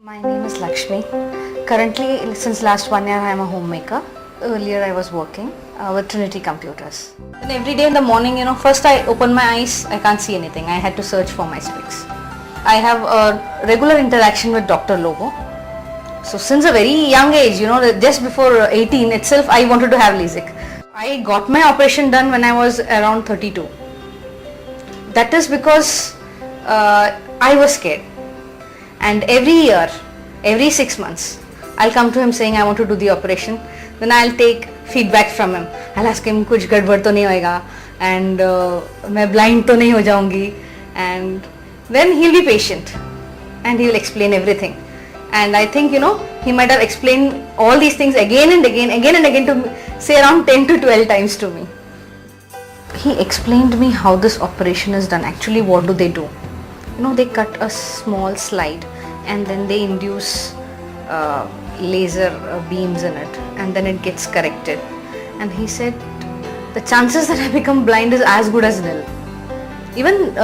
My name is Lakshmi. Currently, since last 1 year, I am a homemaker. Earlier, I was working with Trinity Computers. And every day in the morning, first I open my eyes, I can't see anything. I had to search for my specs. I have a regular interaction with Dr. Lobo. So since a very young age, just before 18 itself, I wanted to have LASIK. I got my operation done when I was around 32. That is because I was scared. And every year, every 6 months, I'll come to him saying I want to do the operation. Then I'll take feedback from him. I'll ask him कुछ गड़बड़ तो नहीं होएगा and मैं blind तो नहीं हो जाऊंगी, and then he'll be patient and he will explain everything. And I think he might have explained all these things again and again to me, say around 10 to 12 times to me. He explained me how this operation is done. Actually, what do they do? They cut a small slide and then they induce laser beams in it, and then it gets corrected. And he said the chances that I become blind is as good as nil. Even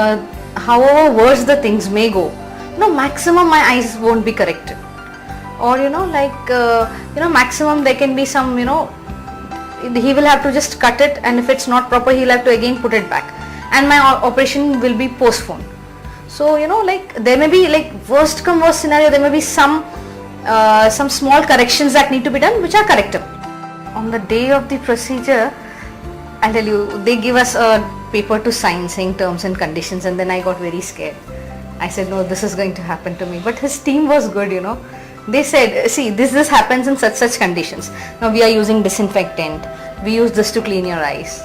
however worse the things may go, maximum my eyes won't be corrected, or maximum there can be some, he will have to just cut it, and if it's not proper he'll have to again put it back, and my operation will be postponed. So there may be, worst come worst scenario, there may be some small corrections that need to be done which are correctable. On the day of the procedure, I'll tell you, they give us a paper to sign saying terms and conditions, and then I got very scared. I said, no, this is going to happen to me. But his team was good, They said, see, this happens in such conditions. Now we are using disinfectant. We use this to clean your eyes.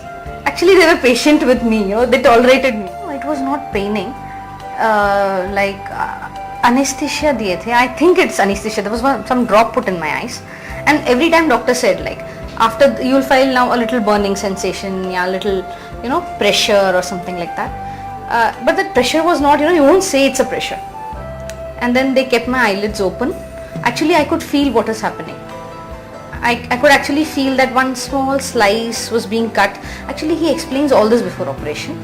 Actually, they were patient with me, they tolerated me. It was not paining. Anesthesia diye the. I think it's anesthesia. There was some drop put in my eyes, and every time doctor said, after you will feel now a little burning sensation, a little pressure or something like that. But that pressure was not, you won't say it's a pressure. And then they kept my eyelids open. Actually, I could feel what is happening. I could actually feel that one small slice was being cut. Actually, he explains all this before operation.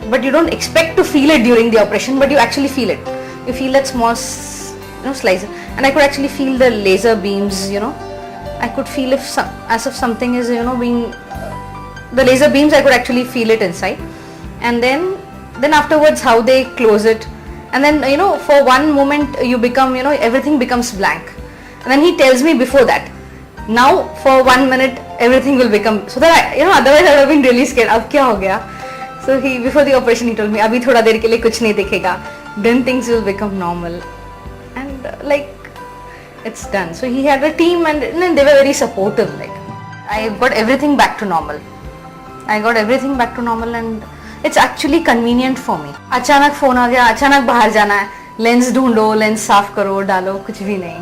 But you don't expect to feel it during the operation, but you actually feel it. You feel that small, slice, and I could actually feel the laser beams. I could feel as if something is, being the laser beams. I could actually feel it inside, and then afterwards how they close it, and then for one moment you become, everything becomes blank, and then he tells me before that, now for 1 minute everything will become, so that otherwise I would have been really scared. Ab kya ho gaya? So before the operation he told me, abhi thoda der ke liye kuch nahi dikhega, then things will become normal, and it's done. So he had a team, and they were very supportive. I got everything back to normal. And it's actually convenient for me. अचानक phone आ गया, अचानक बाहर जाना है, lens ढूंढो, lens साफ करो, डालो, कुछ भी नहीं.